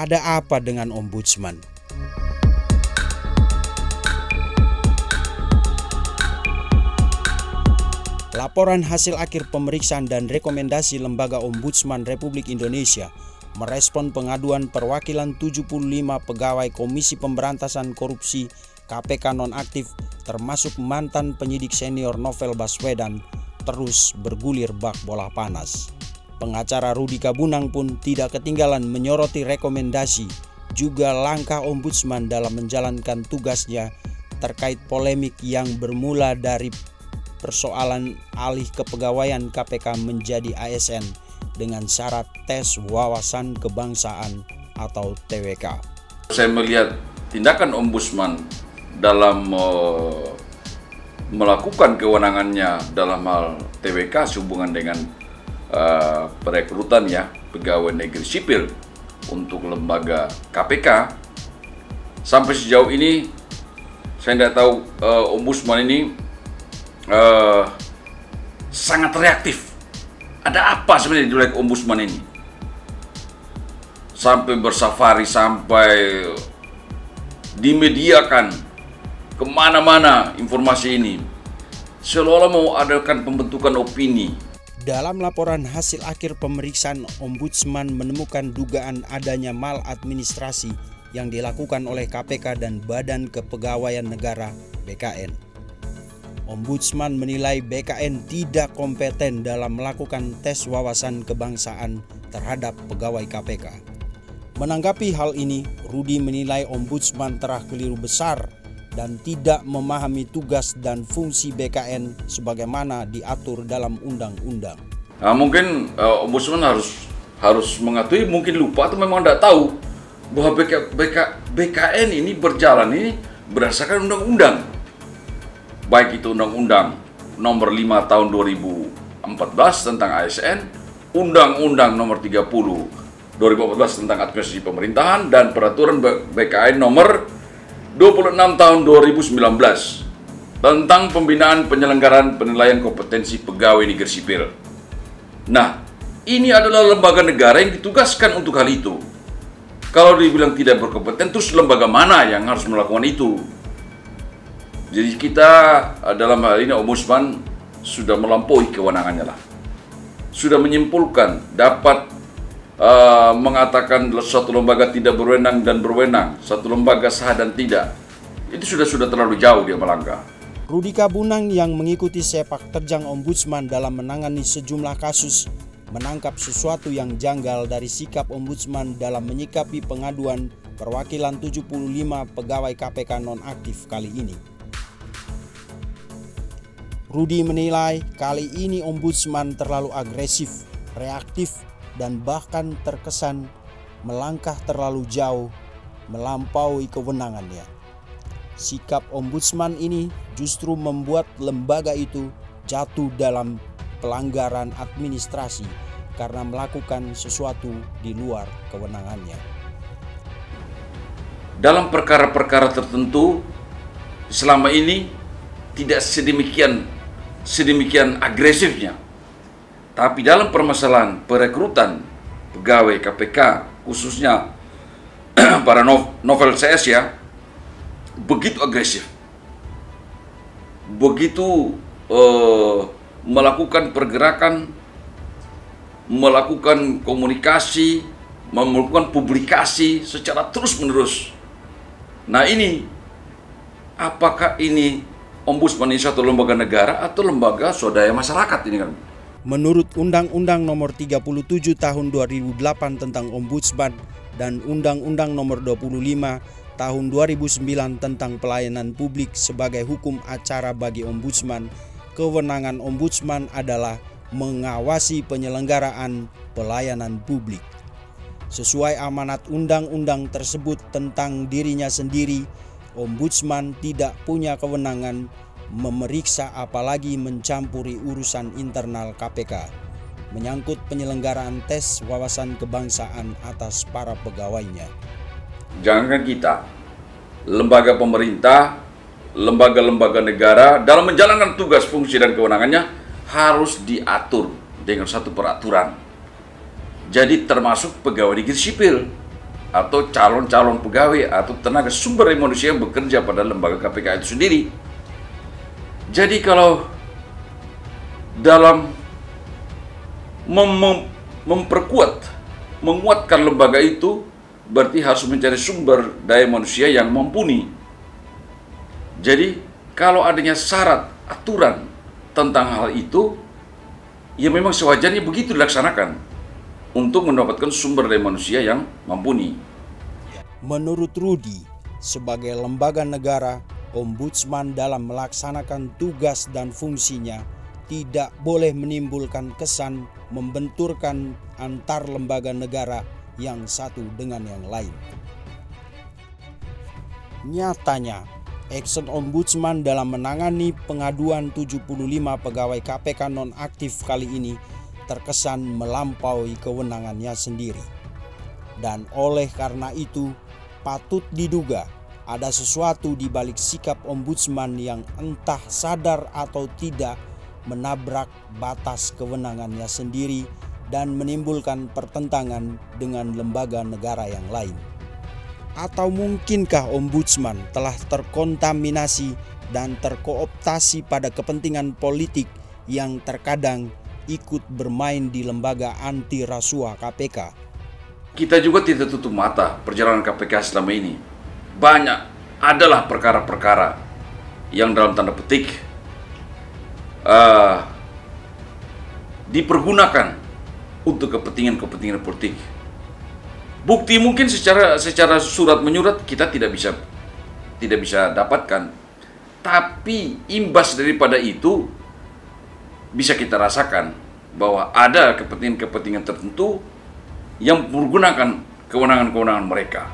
Ada apa dengan Ombudsman? Laporan hasil akhir pemeriksaan dan rekomendasi Lembaga Ombudsman Republik Indonesia merespon pengaduan perwakilan 75 pegawai Komisi Pemberantasan Korupsi KPK nonaktif termasuk mantan penyidik senior Novel Baswedan terus bergulir bak bola panas. Pengacara Rudi Kabunang pun tidak ketinggalan menyoroti rekomendasi juga langkah Ombudsman dalam menjalankan tugasnya terkait polemik yang bermula dari persoalan alih kepegawaian KPK menjadi ASN dengan syarat tes wawasan kebangsaan atau TWK. Saya melihat tindakan Ombudsman dalam melakukan kewenangannya dalam hal TWK sehubungan dengan perekrutan ya pegawai negeri sipil untuk lembaga KPK. Sampai sejauh ini saya tidak tahu Ombudsman ini sangat reaktif. Ada apa sebenarnya di wilayah Ombudsman ini? Sampai bersafari, sampai dimediakan kemana-mana informasi ini, seolah-olah mau adakan pembentukan opini. Dalam laporan hasil akhir pemeriksaan, Ombudsman menemukan dugaan adanya maladministrasi yang dilakukan oleh KPK dan Badan Kepegawaian Negara (BKN). Ombudsman menilai BKN tidak kompeten dalam melakukan tes wawasan kebangsaan terhadap pegawai KPK. Menanggapi hal ini, Rudi menilai Ombudsman telah keliru besar dan tidak memahami tugas dan fungsi BKN sebagaimana diatur dalam undang-undang. Nah, mungkin Ombudsman harus mengetahui, mungkin lupa atau memang tidak tahu bahwa BKN ini berjalan ini berdasarkan undang-undang. Baik itu Undang-Undang Nomor 5 Tahun 2014 tentang ASN, Undang-Undang Nomor 30 2014 tentang Administrasi Pemerintahan, dan Peraturan BKN Nomor 26 Tahun 2019 tentang pembinaan penyelenggaraan penilaian kompetensi pegawai negeri sipil. Nah, ini adalah lembaga negara yang ditugaskan untuk hal itu. Kalau dibilang tidak berkompeten, terus lembaga mana yang harus melakukan itu? Jadi kita dalam hal ini Ombudsman sudah melampaui kewenangannya lah. Sudah menyimpulkan dapat mengatakan suatu lembaga tidak berwenang dan berwenang, satu lembaga sah dan tidak. Itu sudah terlalu jauh dia melangkah. Rudi Kabunang yang mengikuti sepak terjang Ombudsman dalam menangani sejumlah kasus menangkap sesuatu yang janggal dari sikap Ombudsman dalam menyikapi pengaduan perwakilan 75 pegawai KPK nonaktif kali ini. Rudi menilai kali ini Ombudsman terlalu agresif, reaktif, dan bahkan terkesan melangkah terlalu jauh melampaui kewenangannya. Sikap Ombudsman ini justru membuat lembaga itu jatuh dalam pelanggaran administrasi karena melakukan sesuatu di luar kewenangannya. Dalam perkara-perkara tertentu selama ini tidak sedemikian agresifnya. Tapi dalam permasalahan perekrutan pegawai KPK, khususnya para novel CS ya, begitu agresif, begitu melakukan pergerakan, melakukan komunikasi, melakukan publikasi secara terus-menerus. Nah ini, apakah ini Ombudsman ini satu lembaga negara atau lembaga swadaya masyarakat ini kan? Menurut Undang-Undang Nomor 37 Tahun 2008 tentang Ombudsman dan Undang-Undang Nomor 25 Tahun 2009 tentang Pelayanan Publik sebagai hukum acara bagi Ombudsman, kewenangan Ombudsman adalah mengawasi penyelenggaraan pelayanan publik. Sesuai amanat undang-undang tersebut tentang dirinya sendiri, Ombudsman tidak punya kewenangan memeriksa apalagi mencampuri urusan internal KPK. menyangkut penyelenggaraan tes wawasan kebangsaan atas para pegawainya. Jangankan kita, lembaga pemerintah, lembaga-lembaga negara dalam menjalankan tugas, fungsi, dan kewenangannya harus diatur dengan satu peraturan. Jadi termasuk pegawai negeri sipil atau calon-calon pegawai atau tenaga sumber daya manusia yang bekerja pada lembaga KPK itu sendiri. Jadi kalau dalam menguatkan lembaga itu, berarti harus mencari sumber daya manusia yang mumpuni. Jadi kalau adanya syarat, aturan tentang hal itu, ya memang sewajarnya begitu dilaksanakan untuk mendapatkan sumber daya manusia yang mumpuni. Menurut Rudi, sebagai lembaga negara, Ombudsman dalam melaksanakan tugas dan fungsinya tidak boleh menimbulkan kesan membenturkan antar lembaga negara yang satu dengan yang lain. Nyatanya, action Ombudsman dalam menangani pengaduan 75 pegawai KPK nonaktif kali ini terkesan melampaui kewenangannya sendiri. Dan oleh karena itu, patut diduga ada sesuatu di balik sikap Ombudsman yang entah sadar atau tidak menabrak batas kewenangannya sendiri dan menimbulkan pertentangan dengan lembaga negara yang lain. Atau mungkinkah Ombudsman telah terkontaminasi dan terkooptasi pada kepentingan politik yang terkadang ikut bermain di lembaga anti rasuah KPK? Kita juga tidak tutup mata perjalanan KPK selama ini. Banyak adalah perkara-perkara yang dalam tanda petik dipergunakan untuk kepentingan politik. Bukti mungkin secara surat menyurat kita tidak bisa dapatkan, tapi imbas daripada itu bisa kita rasakan bahwa ada kepentingan tertentu yang menggunakan kewenangan-kewenangan mereka.